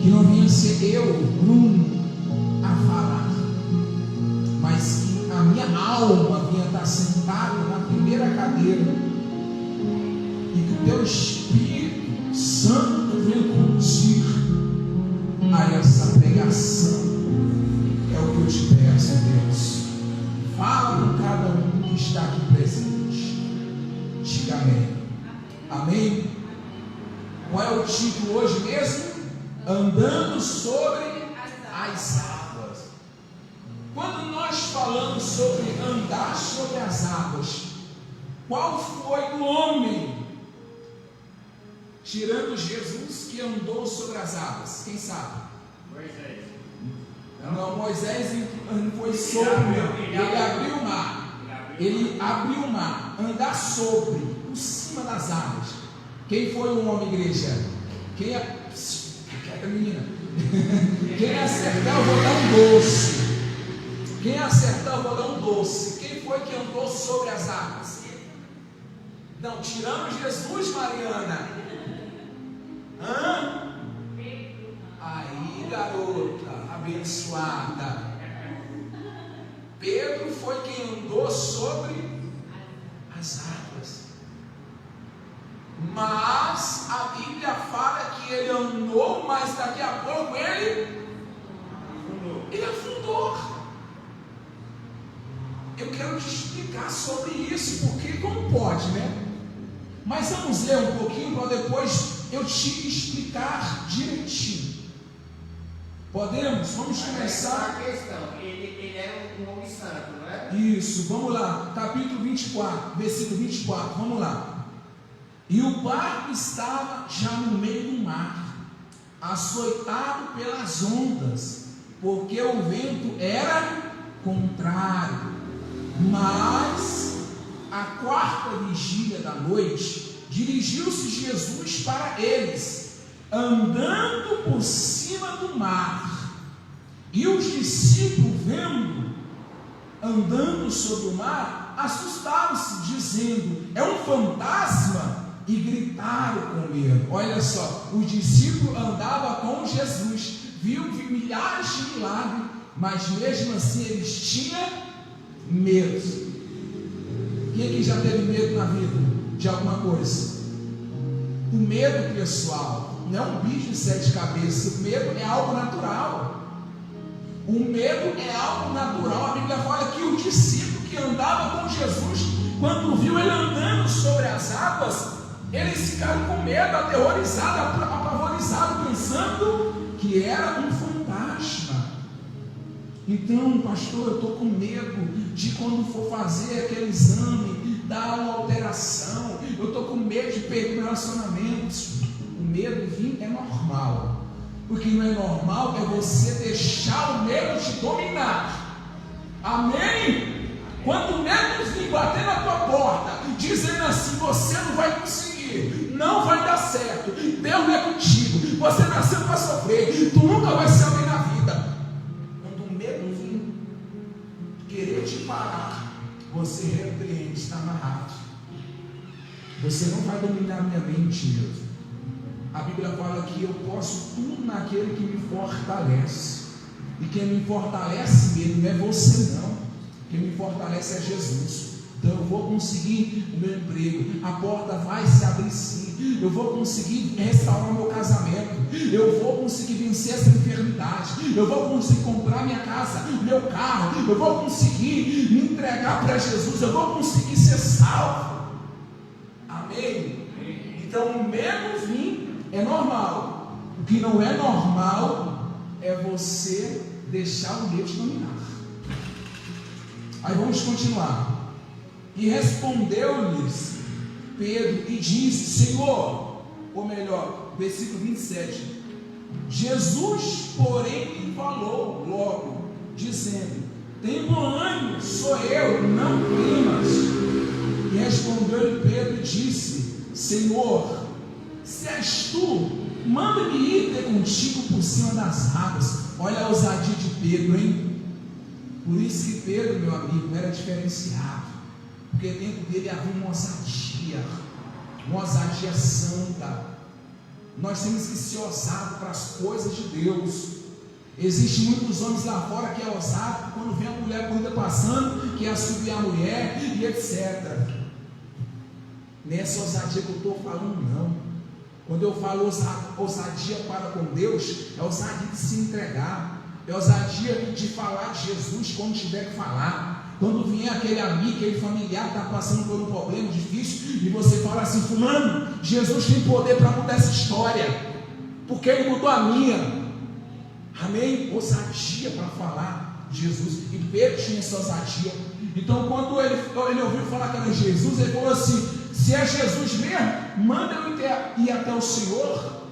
que não venha ser eu, Bruno, a falar, mas que a minha alma venha estar sentada na primeira cadeira e que o teu Espírito Santo venha conduzir a essa pregação. É o que eu te peço, Deus. Fala com cada um que está aqui presente. Diga amém. Amém? Qual é o título hoje mesmo? Andando sobre as águas. Quando nós falamos sobre andar sobre as águas, qual foi o homem, tirando Jesus, que andou sobre as águas? Quem sabe? Moisés. Não, Moisés não foi sobre, ele abriu o mar. Ele abriu o mar, andar sobre, por cima das águas. Quem foi o homem, igreja? Quem é? Menina. Quem acertar, eu vou dar um doce. Quem acertar, eu vou dar um doce. Quem foi que andou sobre as águas? Não, tirando Jesus, Mariana. Hã? Aí, garota, abençoada. Pedro foi quem andou sobre as águas. Mas a Bíblia fala que ele andou, mas daqui a pouco ele afundou. Eu quero te explicar sobre isso, porque como pode, né? Mas vamos ler um pouquinho para depois eu te explicar direitinho. Podemos? Vamos começar. A questão, ele era um homem santo, não é? Isso, vamos lá, capítulo 24, versículo 24, vamos lá. E o barco estava já no meio do mar, açoitado pelas ondas, porque o vento era contrário. Mas, à quarta vigília da noite, dirigiu-se Jesus para eles, andando por cima do mar. E os discípulos, vendo andando sobre o mar, assustaram-se, dizendo: é um fantasma. E gritaram com medo. Olha só, os discípulos andavam com Jesus, viu milhares de milagres, mas mesmo assim eles tinham medo. Quem aqui já teve medo na vida de alguma coisa? O medo, pessoal, não é um bicho de 7 cabeças. O medo é algo natural. O medo é algo natural. A Bíblia fala que o discípulo que andava com Jesus, quando viu ele andando sobre as águas, eles ficaram com medo, aterrorizados, apavorizados, pensando que era um fantasma. Então, pastor, eu estou com medo de quando for fazer aquele exame, dar uma alteração. Eu estou com medo de perder relacionamentos. O medo vir é normal. O que não é normal é você deixar o medo te dominar. Amém? Quando o medo vir bater na tua porta, dizendo assim: você não vai conseguir, não vai dar certo, Deus não é contigo, você nasceu para sofrer, tu nunca vai ser alguém na vida. Quando o medo vir querer te parar, você repreende, está amarrado. Você não vai dominar minha mente, Deus. A Bíblia fala que eu posso tudo naquele que me fortalece. E quem me fortalece mesmo não é você não. Quem me fortalece é Jesus. Então eu vou conseguir o meu emprego, a porta vai se abrir sim, eu vou conseguir restaurar o meu casamento, eu vou conseguir vencer essa enfermidade, eu vou conseguir comprar minha casa, meu carro, eu vou conseguir me entregar para Jesus, eu vou conseguir ser salvo. Amém? Então o medo vir é normal. O que não é normal é você deixar o medo te dominar. Aí vamos continuar. E respondeu-lhes Pedro e disse: Senhor, ou melhor, versículo 27, Jesus, porém, lhe falou logo, dizendo: tem bom ânimo, sou eu, não temas. E respondeu-lhe Pedro e disse: Senhor, se és tu, manda-me ir ter contigo por cima das águas. Olha a ousadia de Pedro, hein? Por isso que Pedro, meu amigo, era diferenciado, porque dentro dele havia uma ousadia santa. Nós temos que ser ousados para as coisas de Deus. Existem muitos homens lá fora que é ousado, quando vem a mulher bonita passando, que é subir a mulher e etc. Nessa ousadia que eu estou falando, não. Quando eu falo ousadia para com Deus, é ousadia de se entregar, é ousadia de falar de Jesus quando tiver que falar. Quando vier aquele amigo, aquele familiar que está passando por um problema difícil, e você fala assim: fulano, Jesus tem poder para mudar essa história, porque Ele mudou a minha. Amém? Ousadia para falar de Jesus. E Pedro tinha essa ousadia. Então quando ele ouviu falar que era Jesus, ele falou assim: se é Jesus mesmo, manda eu ir até o Senhor,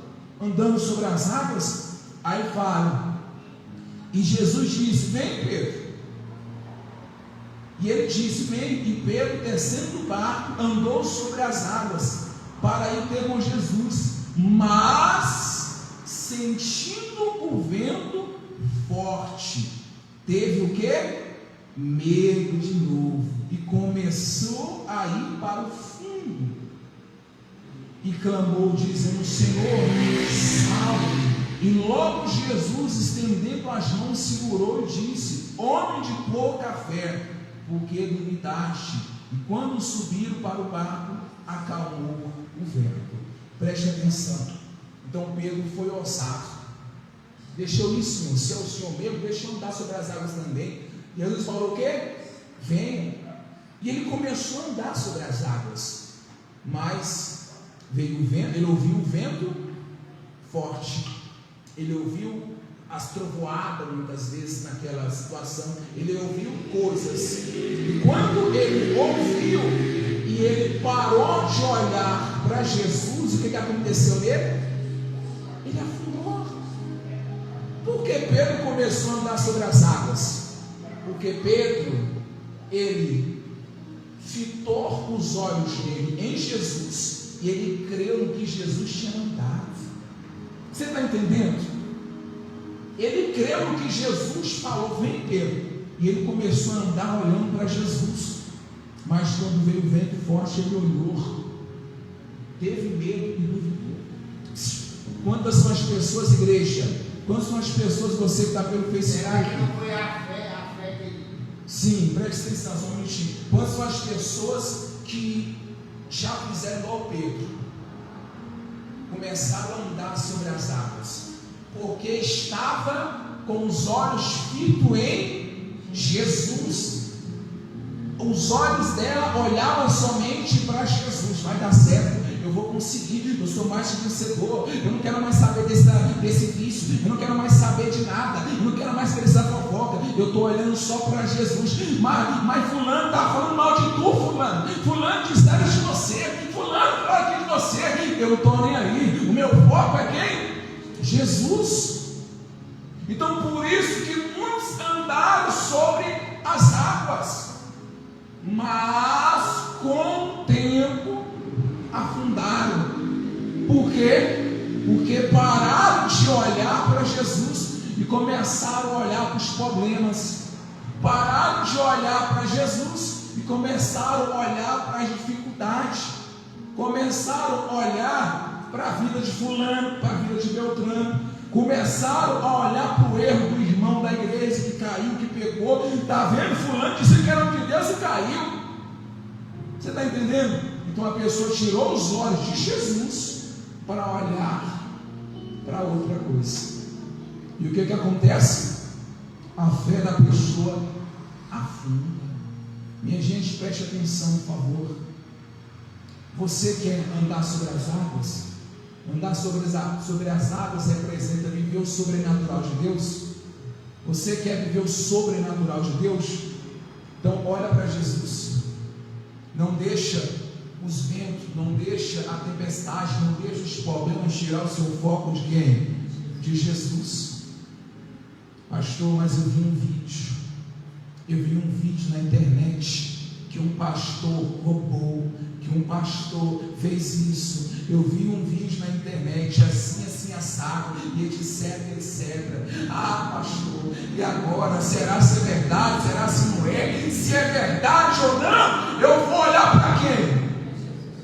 andando sobre as águas. Aí fala, e Jesus disse: vem, Pedro. E ele disse: vem. E Pedro, descendo do barco, andou sobre as águas para ir ter com Jesus. Mas, sentindo o vento forte, teve o que? Medo de novo, e começou a ir para o fundo, e clamou, dizendo: Senhor, salve-me. E logo Jesus, estendendo as mãos, segurou e disse: homem de pouca fé, por que duvidaste? E quando subiram para o barco, acalmou o vento. Preste atenção. Então Pedro foi ousado. Deixa eu ir, Senhor, se é o Senhor mesmo, deixa eu andar sobre as águas também. E Jesus falou o quê? Venha. E ele começou a andar sobre as águas. Mas veio o vento, ele ouviu o vento forte. Ele ouviu as trovoadas muitas vezes naquela situação. Ele ouviu coisas. E quando ele ouviu e ele parou de olhar para Jesus, o que aconteceu nele? Ele afundou. Por que Pedro começou a andar sobre as águas? Porque Pedro, ele fitou os olhos dele em Jesus, e ele creu no que Jesus tinha mandado. Você está entendendo? Ele creu no que Jesus falou: vem, Pedro. E ele começou a andar olhando para Jesus. Mas quando veio o vento forte, ele olhou, teve medo e duvidou. Quantas são as pessoas, igreja? Quantas são as pessoas, você que está pelo Facebook? Será que não foi a fé dele? Sim, preste atenção, só um minutinho. Quantas são as pessoas que já fizeram igual Pedro? Começaram a andar sobre as águas, porque estava com os olhos fitos em Jesus. Os olhos dela olhavam somente para Jesus. Vai dar certo, eu vou conseguir, eu sou mais vencedor, eu não quero mais saber desse vício, eu não quero mais saber de nada, eu não quero mais saber dessa fofoca, eu estou olhando só para Jesus. Mas fulano está falando mal de tu, fulano disseram de você, fulano falou aqui de você, eu não estou nem aí, o meu foco é quem? Jesus. Então por isso que muitos andaram sobre as águas, mas com o tempo afundaram. Por quê? Porque pararam de olhar para Jesus e começaram a olhar para os problemas. Pararam de olhar para Jesus e começaram a olhar para as dificuldades. Começaram a olhar para a vida de fulano, para a vida de Beltrano. Começaram a olhar para o erro do irmão da igreja que caiu, que pecou. Está vendo? Fulano disse que era de Deus e caiu. Você está entendendo? Então a pessoa tirou os olhos de Jesus para olhar para outra coisa. E o que acontece? A fé da pessoa afunda. Minha gente, preste atenção, por favor. Você quer andar sobre as águas? Andar sobre as águas representa viver o sobrenatural de Deus. Você quer viver o sobrenatural de Deus? Então olha para Jesus. Não deixa os ventos, não deixa a tempestade, não deixa os problemas tirar o seu foco de quem? De Jesus. Pastor, mas eu vi um vídeo na internet que um pastor roubou, que um pastor fez isso. Eu vi um vídeo na internet assim assado, e etc. Ah, pastor, e agora? Será se é verdade? Será se não é? Se é verdade ou não, eu vou olhar para quem?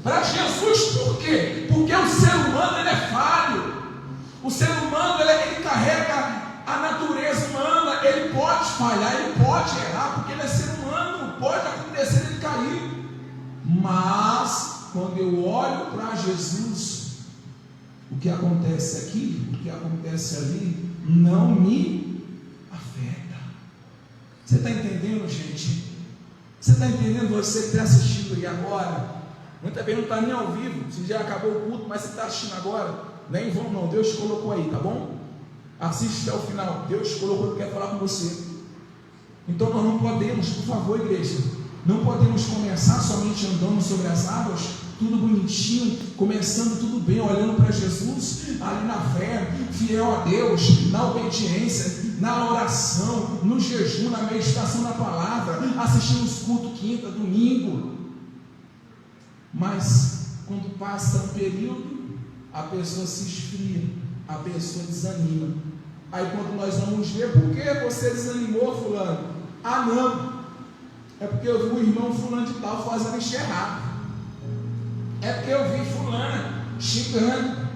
Para Jesus. Por quê? Porque o ser humano ele é falho. O ser humano, ele carrega a natureza humana, ele pode falhar, ele pode errar, porque ele é ser humano, pode acontecer ele cair. Mas, quando eu olho para Jesus, o que acontece aqui, o que acontece ali, não me afeta. Você está entendendo, gente? Você está entendendo, você que está assistindo aí agora? Muita vez não está nem ao vivo, se já acabou o culto, mas você está assistindo agora, nem vão não, Deus te colocou aí, tá bom? Assiste até o final, Deus te colocou e quer falar com você. Então nós não podemos, por favor, igreja, não podemos começar somente andando sobre as águas, tudo bonitinho, começando tudo bem, olhando para Jesus, ali na fé, fiel a Deus, na obediência, na oração, no jejum, na meditação da palavra, assistindo os cultos quinta, domingo. Mas quando passa um período, a pessoa se esfria, a pessoa desanima. Aí quando nós vamos ver, por que você desanimou, fulano? Ah, não, é porque eu vi o irmão fulano de tal fazendo enxerrado, é porque eu vi fulano xingando,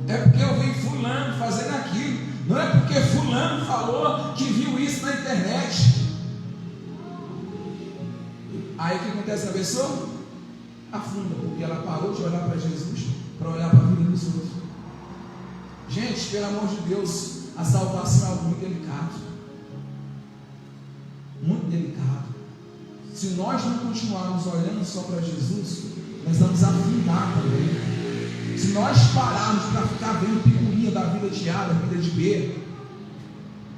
é porque eu vi fulano fazendo aquilo, não é porque fulano falou que viu isso na internet. Aí o que acontece na pessoa? Afunda, porque ela parou de olhar para Jesus, para olhar para a vida dos outros. Gente, pelo amor de Deus, a salvação é algo muito delicado, muito delicado. Se nós não continuarmos olhando só para Jesus, nós vamos afundar também. Se nós pararmos para ficar vendo picuinha da vida de A, da vida de B,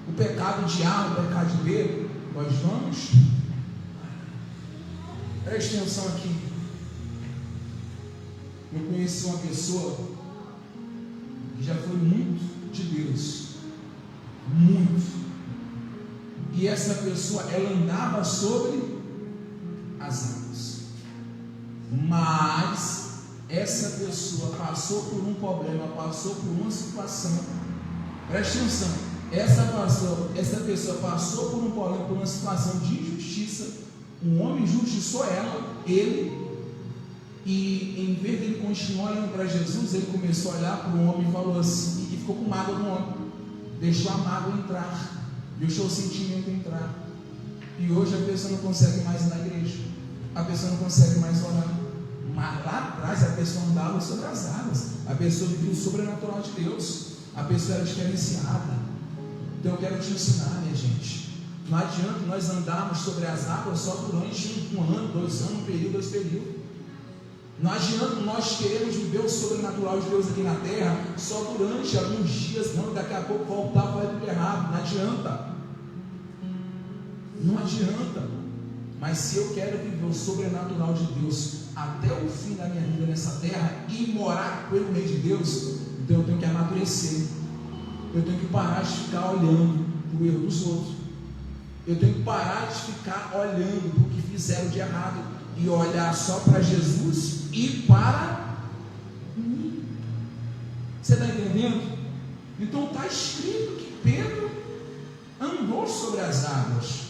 o pecado de A, o pecado de B, nós vamos. Preste atenção aqui. Eu conheci uma pessoa que já foi muito de Deus, muito. E essa pessoa, ela andava sobre as águas, mas essa pessoa passou por um problema, passou por uma situação. Preste atenção, essa pessoa passou por um problema, por uma situação de injustiça. Um homem injustiçou ele, e em vez de ele continuar olhando para Jesus, ele começou a olhar para o homem e falou assim, e ficou com mágoa no homem, deixou a mágoa entrar, deixou o sentimento entrar. E hoje a pessoa não consegue mais ir na igreja, a pessoa não consegue mais orar. Mas lá atrás a pessoa andava sobre as águas, a pessoa vivia o sobrenatural de Deus, a pessoa era diferenciada. Então eu quero te ensinar, minha gente, não adianta nós andarmos sobre as águas só durante um ano, 2 anos, um período, 2 períodos. Não adianta nós queremos viver o sobrenatural de Deus aqui na terra só durante alguns dias, não, daqui a pouco voltar para tudo errado. Não adianta. Não adianta. Mas se eu quero viver o sobrenatural de Deus até o fim da minha vida nessa terra e morar pelo meio de Deus, então eu tenho que amadurecer. Eu tenho que parar de ficar olhando para o erro dos outros. Eu tenho que parar de ficar olhando para o que fizeram de errado e olhar só para Jesus e para mim. Você está entendendo? Então está escrito que Pedro andou sobre as águas,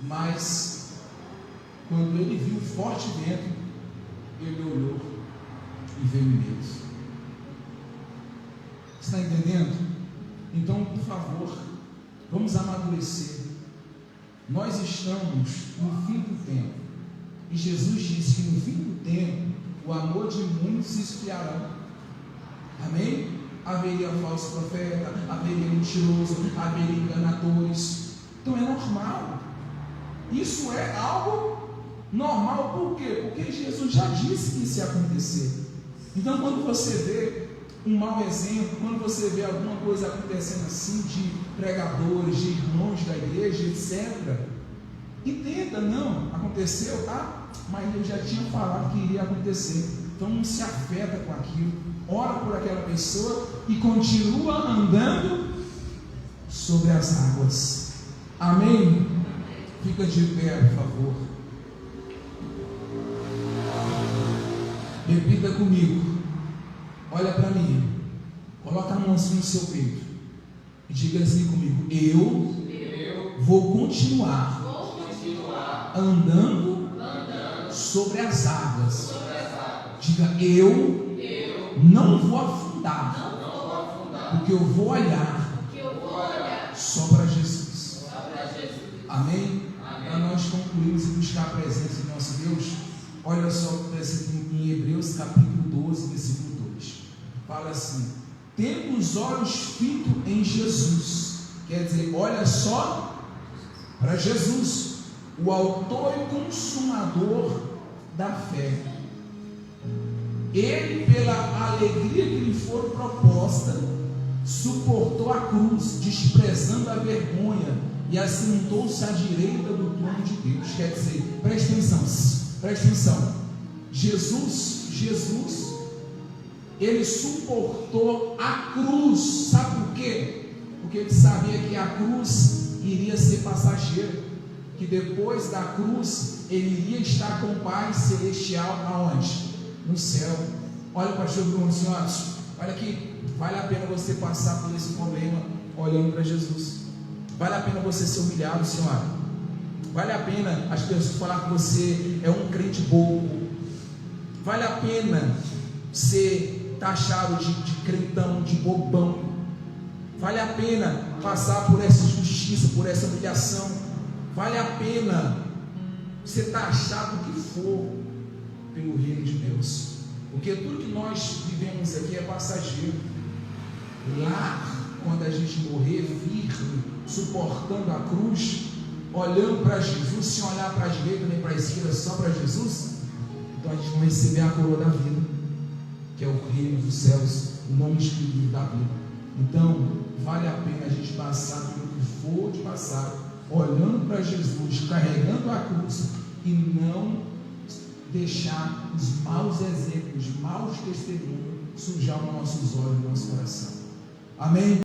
mas quando ele viu o forte vento, ele olhou e veio medo. Você está entendendo? Então, por favor, vamos amadurecer. Nós estamos no fim do tempo, e Jesus disse que no fim do tempo o amor de muitos se esfriará. Amém? Haveria falso profeta, haveria mentiroso, haveria enganadores. Então é normal. Isso é algo normal. Por quê? Porque Jesus já disse que isso ia acontecer. Então quando você vê um mau exemplo, quando você vê alguma coisa acontecendo assim, de pregadores, de irmãos da igreja, etc., entenda, não, aconteceu, tá? Mas ele já tinha falado que iria acontecer. Então não se afeta com aquilo, ora por aquela pessoa e continua andando sobre as águas. Amém? Fica de pé, por favor. Repita comigo. Olha para mim, coloca a mão assim no seu peito e diga assim comigo: eu vou continuar andando sobre as águas. Diga: eu não vou afundar porque eu vou olhar só para Jesus. Amém? Para nós concluirmos e buscar a presença de nosso Deus, olha só o que está em Hebreus capítulo 12, versículo 2. Fala assim: tendo os olhos fitos em Jesus, quer dizer, olha só para Jesus, o autor e consumador da fé. Ele, pela alegria que lhe foi proposta, suportou a cruz, desprezando a vergonha, e assentou-se à direita do trono de Deus. Quer dizer, preste atenção. Jesus, ele suportou a cruz. Sabe por quê? Porque ele sabia que a cruz iria ser passageira, que depois da cruz ele iria estar com o Pai celestial aonde? No céu. Olha o pastor Bruno, senhores, olha aqui, vale a pena você passar por esse problema olhando para Jesus. Vale a pena você ser humilhado, senhora. Vale a pena as pessoas falar que você é um crente bobo. Vale a pena ser taxado de crentão, de bobão. Vale a pena passar por essa injustiça, por essa humilhação. Vale a pena ser taxado o que for pelo reino de Deus, porque tudo que nós vivemos aqui é passageiro. Lá, quando a gente morrer firme, suportando a cruz, olhando para Jesus, sem olhar para a direita nem para a esquerda, só para Jesus, então a gente vai receber a coroa da vida, que é o reino dos céus, o nome escrito da vida. Então vale a pena a gente passar pelo que for de passar, olhando para Jesus, carregando a cruz, e não deixar os maus exemplos, os maus testemunhos sujar os nossos olhos e o nosso coração. Amém?